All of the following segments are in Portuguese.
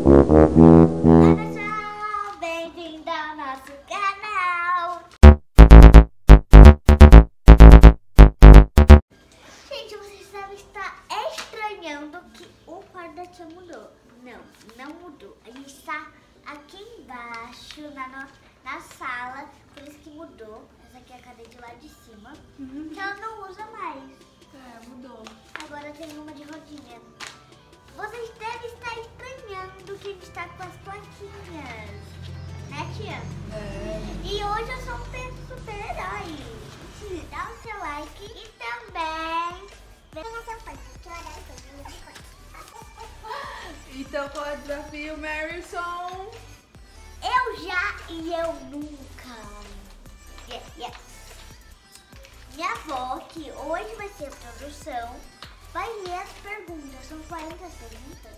pessoal, bem-vindo ao nosso canal. Gente, vocês devem estar estranhando que o quarto da tia mudou. Não mudou. A gente está aqui embaixo na sala, por isso que mudou. Essa aqui é a cadeira de lá de cima, que ela não usa mais. É, mudou. Agora tem uma de rodinha. Vocês devem estar estranhando que a gente está com as plaquinhas, né, tia? É. E hoje eu sou um super-herói. Dá o seu like e também vem na sua parte, que horário foi. Então qual é o desafio, Maryson? Eu já e eu nunca. Yes. Minha avó, que hoje vai ser a produção, vai ler as perguntas. São 40 perguntas?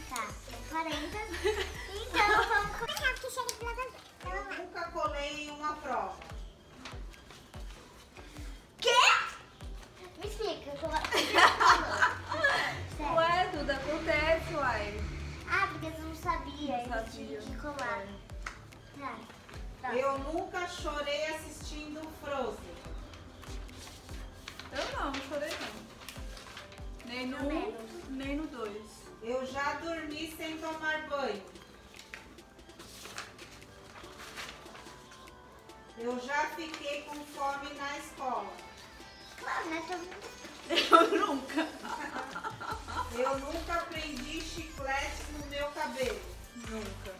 Tá, são 40. Então vamos começar, porque chega de lado. Eu nunca colei em uma prova. Quê? Me explica como Sério. Ué, tudo acontece, uai. Ah, porque você não sabia. Não Eles tinham sabia. que colar. Tá. Eu nunca chorei assistindo Frozen. Eu não chorei não. Nem no Também. 1, nem no 2. Eu já dormi sem tomar banho. Eu já fiquei com fome na escola. Claro, né? Todo mundo. Eu nunca. Eu nunca prendi chiclete no meu cabelo. Nunca.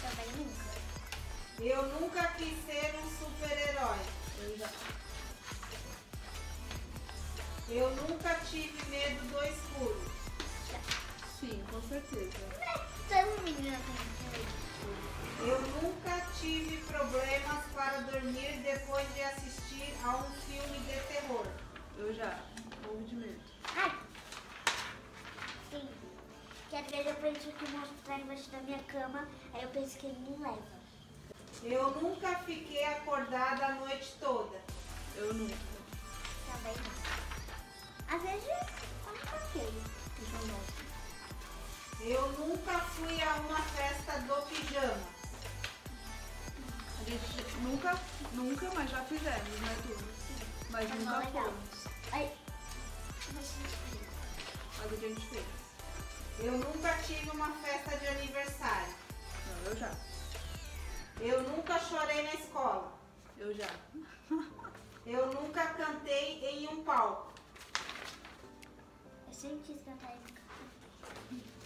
Também nunca. Eu nunca quis ser um super-herói. Eu já. Eu nunca tive medo do escuro. Sim, com certeza. Todo menino tem Eu nunca tive problemas para dormir depois de assistir a um filme de terror. Eu já. Morro de medo. Ai! Sim. Que às vezes eu penso que o monstro tá embaixo da minha cama, aí eu penso que ele me leva. Eu nunca fiquei acordada a noite toda. Eu nunca. Também não. Às vezes eu não fiquei. Eu já não. Eu nunca fui a uma festa do pijama. A gente nunca, mas já fizemos, né, tudo? Mas Mas nunca não é legal. fomos. Ai. Mas a gente fez. Mas a gente fez. Eu nunca tive uma festa de aniversário. Não, eu já. Eu nunca chorei na escola. Eu já. Eu nunca cantei em um palco. Eu sempre quis cantar isso.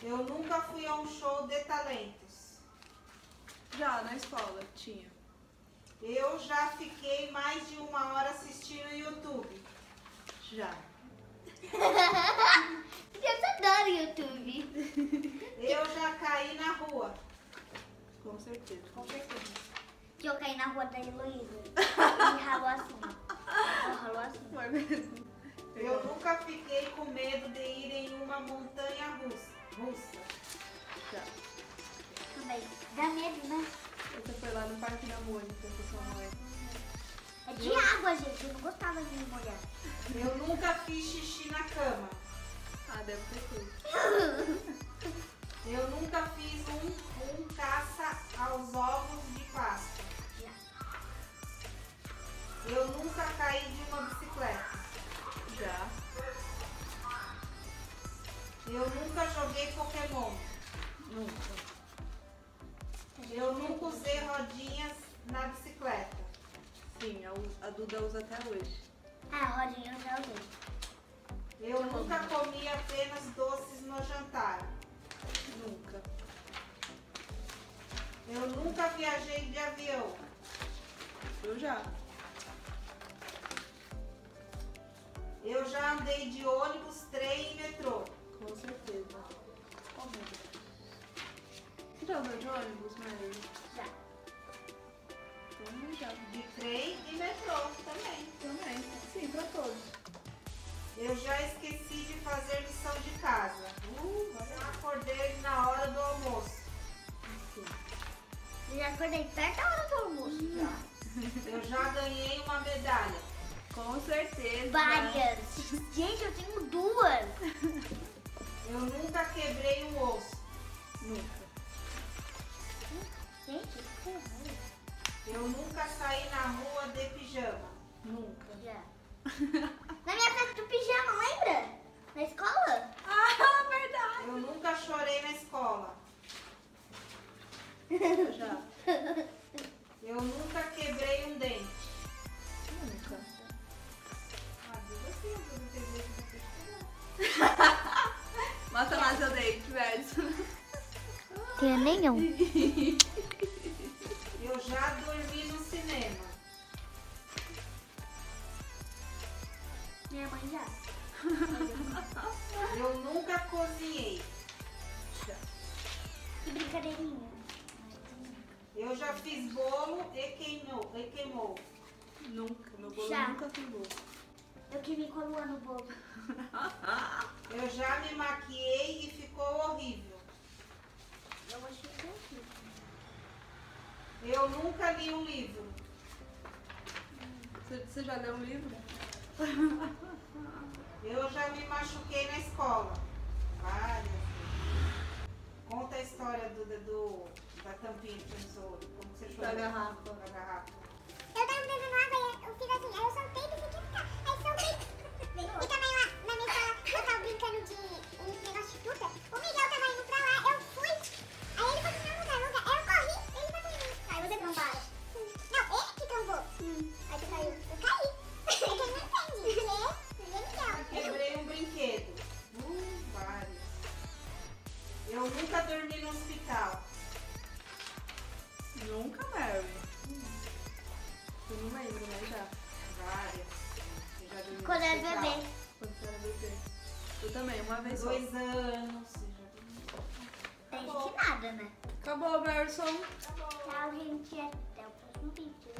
Eu nunca fui a um show de talentos. Já, na escola, tinha. Eu já fiquei mais de uma hora assistindo o YouTube. Já. Eu adoro YouTube. Eu já caí na rua. Com certeza. Com certeza. Que eu caí na rua da Heloísa. E ralou assim. Ela ralou assim. Foi mesmo. Eu nunca fiquei com medo de ir em uma montanha russa. Já. Também. Dá medo, né? Você foi lá no Parque da Mônica com sua mãe. É de água, gente. Eu não gostava de me molhar. Eu nunca fiz xixi na cama. Ah, deve ter feito. Eu nunca fiz um caça aos ovos de Páscoa. Eu nunca caí de uma bicicleta. Já. Eu nunca joguei Pokémon. Nunca. Eu nunca usei rodinhas na bicicleta. Sim, a Duda usa até hoje. Ah, a rodinha eu já usei. Eu nunca comi apenas doces no jantar. Nunca. Eu nunca viajei de avião. Eu já. Eu já andei de ônibus, trem e metrô. Com certeza. Oh, meu Deus. Você já andou de ônibus, Mary? Já. Então, já. De trem e metrô também. Também. Sim, pra todos. Eu já esqueci de fazer lição de casa. Já acordei na hora do almoço. Eu já acordei perto da hora do almoço. Já. Eu já ganhei uma medalha. Com certeza. Várias. Gente, eu tenho duas. Eu nunca quebrei um osso. Nunca. Na minha festa do pijama, lembra? Na escola? Ah, verdade. Eu nunca chorei na escola. Já. Eu nunca quebrei um dente. Nunca. Ah, você não tem dente na quebrar. Mostra lá seu dente, verso. Tenho nenhum. Eu já dormi no cinema. Minha mãe já. Eu nunca cozinhei. Que brincadeirinha. Eu já fiz bolo e queimou. Nunca. Meu bolo Já. nunca tem bolo. Eu queimei com a lua no bolo. Eu já me maquiei e ficou horrível. Eu achei que aqui. Eu nunca li um livro. Você já leu um livro? Eu já me machuquei na escola. Várias vezes. Conta a história da tampinha de tesouro. Como você chorou? Da garrafa. Da garrafa. Eu tava bebendo água e eu fiz assim, aí eu soltei e pensei que ia ficar. Aí soltei. E também lá na minha escola eu tava brincando de um negócio de tuta. O Miguel tava indo pra lá, eu fui. Aí ele foi pro meu lugar. Aí eu corri, ele bateu em mim. Aí você trombara. Não, ele que trombou. Aí tu caiu. Eu caí. É que ele não entende. Ele é Miguel. Quebrei um brinquedo. Vários. Eu nunca dormi no hospital. Nunca, Mary. Eu não lembro, mas já. Várias. Você já dormiu Quando no era hospital? bebê. Quando você era bebê. Eu também, uma vez só. 2 anos. Você já dormiu? Tem gente que nada, né? Acabou, Verson. Tchau, gente. Até o próximo vídeo.